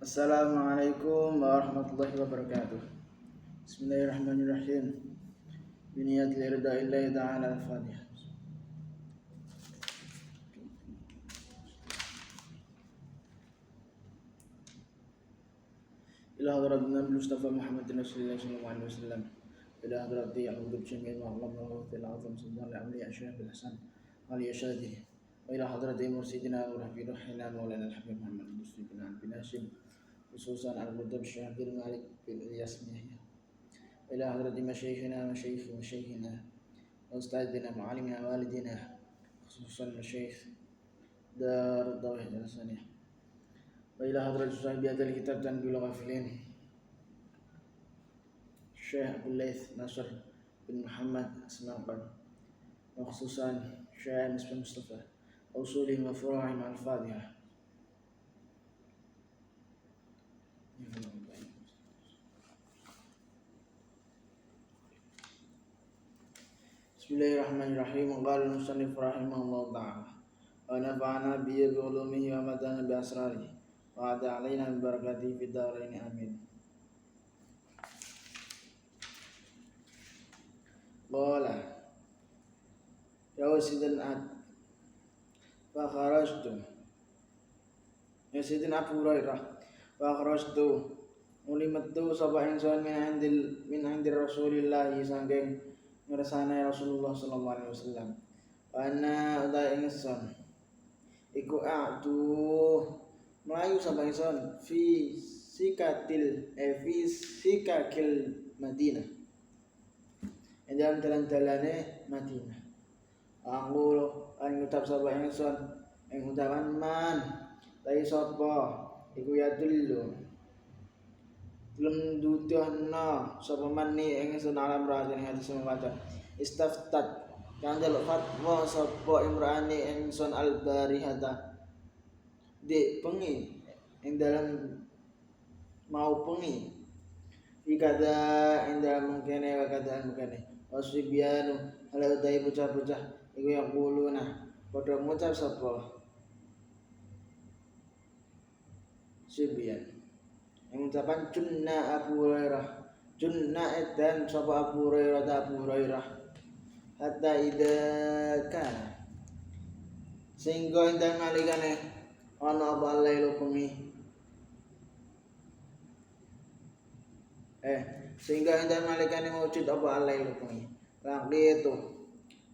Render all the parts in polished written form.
Assalamualaikum warahmatullahi wabarakatuh. Bismillahirrahmanirrahim. Biniyat liridaillahi ta'ala al-Fatihah. Ila hadrat Nabi Mustafa Muhammad Rasulullah sallallahu alaihi wasallam. Ila hadrat Ya'qub Jamil wa Allah wa fil azam sallallahu alaihi wa bil hasan ali yashadi. Wa ila hadrat mursidina wa rafi ruhina maulana al-habib Muhammad Mustafa bin Hashim. Khususan al-Qutb Syekh Abdul Malik bin Yasmiyah. إلى حضرة مشايخنا مشايخنا وأستاذنا معلمنا والدنا خصوصا مشايخ دار التوحيد الثانية وإلى حضرة صاحب هذا الكتاب تنبيه الغافلين الشيخ أبو الليث ناصر بن محمد السماقر وخصوصا الشيخ مصطفى مصطفى أصولهم وفروعهم الفاضحة. Bismillahirrahmanirrahim. Qala al-musannif rahimahullahu ta'ala wa nafa'ana bi ulumihi wa matana bi asrarihi wa ada alaina bi barakatihi fid dharain amin. Qala ya sidin fa kharajtu ya sidin Abu Hurairah fa kharajtu ulimattu sapa insan min indir Rasulillah sangking ngersane Rasulullah sallallahu alaihi wasallam. Ana uta ingsun iku melayu sapa ingsun fi sikakil Madinah. Dalam dalan-dalane Madinah. Aku an ngucap sapa ingsun ing utawan man tai sapa iku ya dulu duduhna sapa manni ingsun alam raden hadis mawata istaftat kang jaluk fatwa sapa imrani ingsun al-barihata di pengi ing dalam mau pengi ikada ing dalam mungkene wa kadaan mungkene wasbianu ala dai bocah-bocah iku yang kuluna padha ngucap sapa sibyan yang ucapan junna Abu Hurairah junna edan sapa Abu Hurairah hatta idza kana sehingga endang nalikane ana apa lailu bengi sehingga endang nalikane wujud apa lailu bengi lagi itu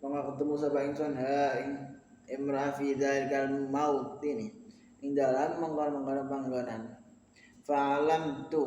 maka ketemu sapa ingsun ing imra fi dzalikal maut ini ing dalam mengkon-mengkon panggonan fa'alam tu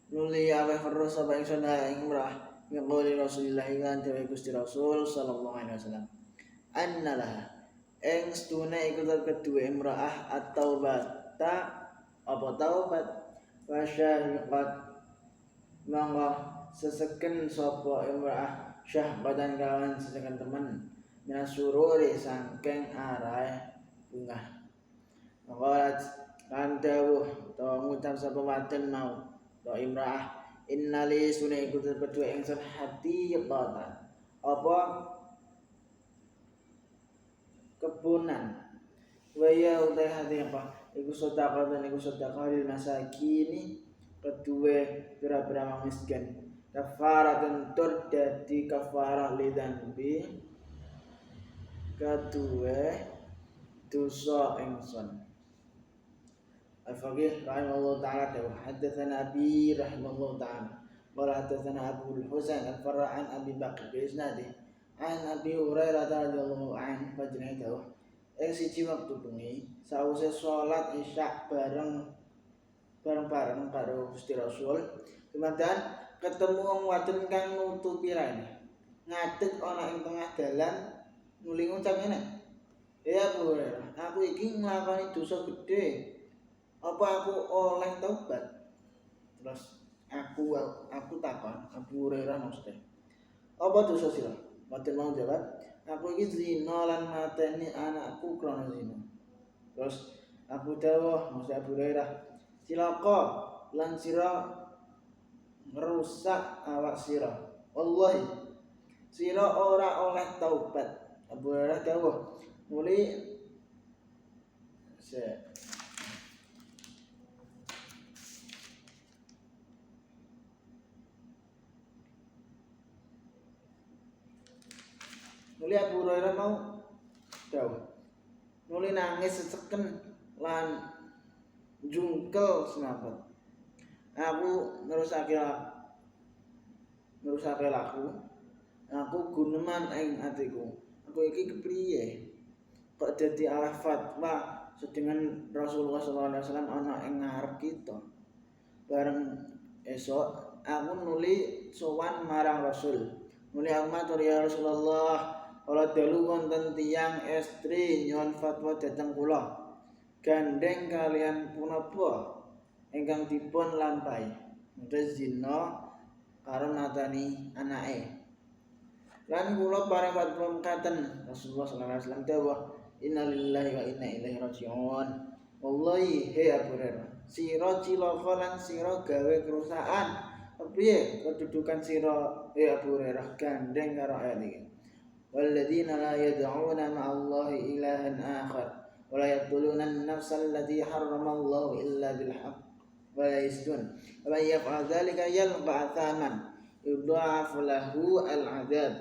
nuli awe harus sapa ingsun ing imrah ngqoli Rasulullah lan dewe Gusti Rasul sallallahu alaihi wasallam annalah ing stune iku kedue imrah at-taubata apa taubat wa syahiqat mangga seseken sapa imrah syahbatan kawan seseken temen minasururi sangking arahe bungah mangga kan dawuh utawa ngucap sapa wadon mau to imra'ah innali sunai iku kedua ingsun hati qatan apa kebunan waya utai hati apa iku sedekah dan iku sedekah lil masakini kedua pira-pira miskin kafaratun tur dadi kafarah lidan bi kedua dosa ingsun. Al-Faqih rahimahullah ta'ala dawa haddatsana Abi rahimahullah ta'ala qala haddatsana Abu al-Husain al-Farra an Abi Bakr bi isnadi an Abi Hurairah radhiyallahu anhu fajrih dawa siji waktu bengi sause salat Isya bareng-bareng karo Gusti Rasul kemudian ketemu wong wadon kang nutupi rane ngadeg ana ing tengah dalan nuli ngucap ngene ya Abu Hurairah aku iki nglakoni dosa gedhe apa aku oleh taubat? Terus aku takon Abu Hurairah maksudnya apa dosa sira? Mboten mau jawab aku iki zina lan mateni anakku krana zina. Terus aku dawuh maksud Abu Hurairah cilaka lan sira ngerusak awak sira wallahi sira ora oleh taubat. Abu Hurairah dawuh muli Nuli Abu Hurairah mau dawuh. Nuli nangis seseken lan jungkel senapan. Aku nerusake laku. Aku guneman ing atiku. Aku iki kepriye? Kok dadi arah fatwa sedengan Rasulullah SAW ana ing ngarep kita. Bareng esok aku nuli sowan marang Rasul. Nuli aku matur ya Rasulullah, kala dalu wonten tiyang estri nyuwun fatwa dhateng kula. Gandeng kalian punapa ingkang dipun lampahi. Terus zina karo matani anake. Lan kula paring fatwa mekaten Rasulullah sallallahu alaihi wasallam dawuh, innalillahi wa inna ilaihi raji'un. Wallahi he Abu Hurairah, sira cilaka lan sira gawe kerusakan. Kepriye kedudukan sira he Abu Hurairah gandeng karo ayat iki. Walladzina la yad'una ma'allahi ilahan akhar wa la yaqtuluna an-nafsa allati harramallahu illa bil haqq wa la yazdun. Wa may yaf'al dzalika yalqa athaman yudha'af lahu al-'adzab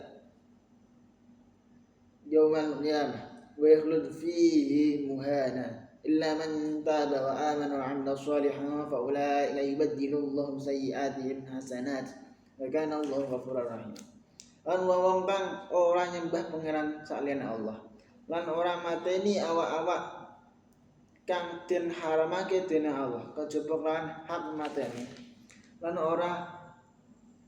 yawmal qiyamah wa yakhlud fihi muhana illa man taba wa amana wa 'amila shalihan fa ulaika yubaddilu Allahu sayyi'atihim hasanat wa kana Allahu ghafurur rahim. Lan wong kang ora nyembah pangeran saliyane Allah lan ora mateni awak-awak kang den haramake dening Allah kejaba kan hak mateni lan ora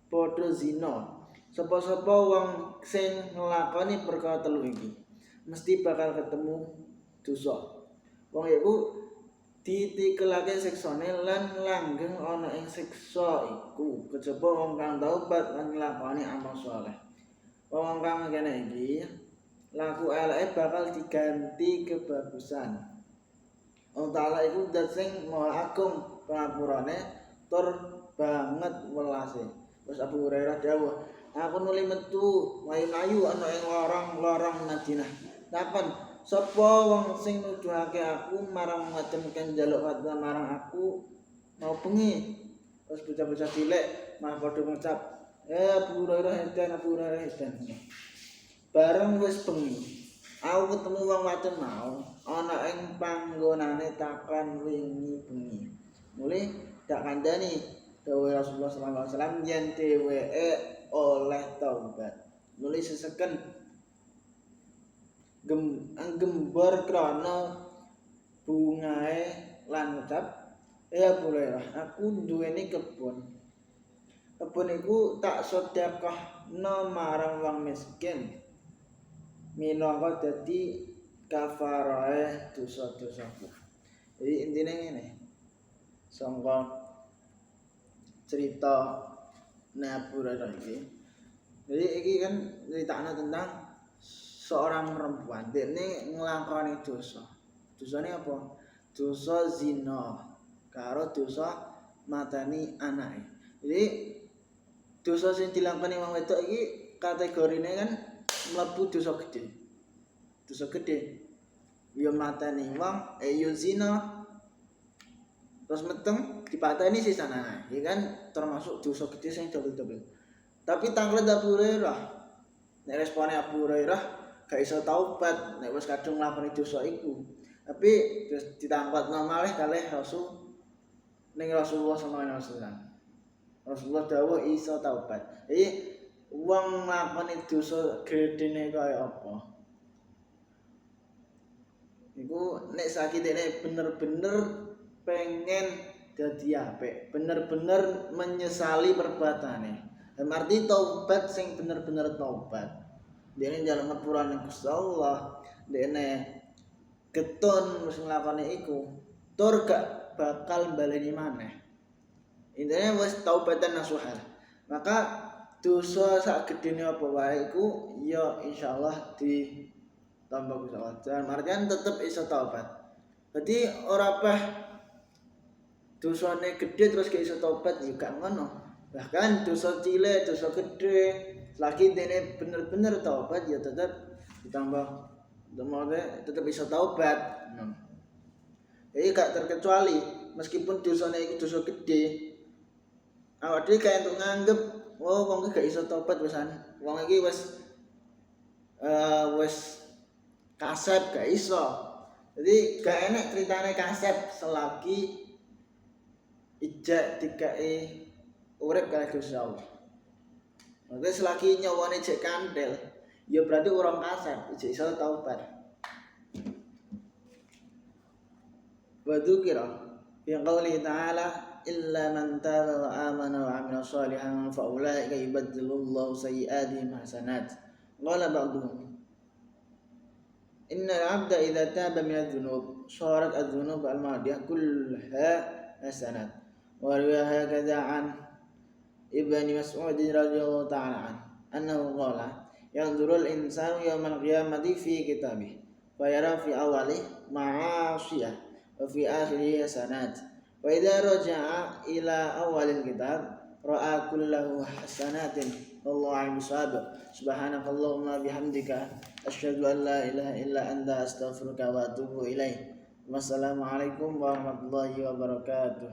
padha zina. Sapa-sapa wong sing nglakoni perkara telu iki mesti bakal ketemu dosa. Wong iku ditikelake siksane lan langgeng ana ing siksa iku kejaba wong kang taubat lan nglakoni amal saleh. Wong kang ngene iki laku eleke bakal diganti kebagusan. Allah Ta'ala iku zat sing maha agung pangapurane tur banget welase. Terus Abu Hurairah dawuh, aku nuli metu mayu-mayu ana ing lorong-lorong Madinah. Kapan sapa wong sing nuduhake aku marang ngademken njaluk fatwa marang aku mau bengi. Terus bocah-bocah cilik malah padha ngucap, Abu Hurairah edan, Abu Hurairah edan. Bareng wis bengi, aku ketemu wong wadon mau ana ing panggonane takon wingi bengi. Muli dak kandhani dawuh Rasulullah sallallahu alaihi wasallam yen dheweke oleh taubat. Muli seseken gembor krana bungae lan ngucap, Abu Hurairah, aku duweni kebon. Kebon iku tak sedekahno marang wong miskin. Minangka dadi kafarahe dosa-dosaku. Jadi intine ngene. Sangka cerita Abu Hurairah iki. Jadi iki kan critakna tentang seorang perempuan. Dene nglakoni dosa. Dosane apa? Dosa zina karo dosa matani anake. Jadi dosa sing dilakoni wong wedok iki kategorine kan mlebu dosa gede. Dosa gede. Ya mateni wong, ya zina. Terus meteng dipateni sisana. Ya kan termasuk dosa gede sing double-double. Tapi tanglet Abu Hurairah. Nek respone Abu Hurairah gak iso taubat nek wis kadung nglakoni dosa iku. Tapi terus ditangkatno malih kalih Rasul ning Rasulullah sallallahu alaihi wasallam. Rasulullah dawuh iso taubat. Jadi wong nglakoni dosa gedene kaya apa? Iku nek sakitene bener-bener pengen dadi apik, bener-bener menyesali perbuatane. Arti taubat sing bener-bener taubat. Dene njaluk ngapurane Gusti Allah, dene getun wis nglakoni iku, tur gak bakal baleni maneh. Intine wis taubatan nasuha. Maka dosa sak gedene apa wae iku ya insyaallah ditambah Gusti Allah. Dan marjan tetep iso taubat. Dadi ora pah dosane gede terus gak iso taubat ya gak ngono. Bahkan dosa cilik, dosa gede, selagi dene bener-bener taubat ya tetep ditambah tetep iso taubat. Jadi gak terkecuali meskipun dosane iku dosa gede. Awak dhewe kaya entuk nganggep, oh wong iki gak iso taubat wisan. Wong iki wis wis kasep gak iso. Jadi gak enak ceritane kasep selagi ijek dikai urip kali Gusti Allah. Maka selagi nyawane jek kantil, ya berarti urung kasep, ijek iso taubat. Wa dzukira fi qouli ta'ala illa man taba wa amana wa 'amila shalihan fa ulaika yubaddilullahu sayyi'atihim hasanat. Qala ba'dhum Inna al-'abda idza taba min adh-dhunub sarat adh-dhunub al-madiyah kullaha hasanat. Wa riwaya hakadha 'an Ibnu Mas'ud radhiyallahu ta'ala annahu qala yanzuru al-insanu yawmal qiyamati fi kitabih fa yara fi awwalihi ma'asiyah wa fi akhirihi hasanat. Wa idza raja'a ila awwalil kitab ra'a kullahu hasanatin wallahu a'lam bishawab. Subhanakallahumma bihamdika asyhadu an la ilaha illa anta astaghfiruka wa atubu ilaik. Wassalamualaikum warahmatullahi wabarakatuh.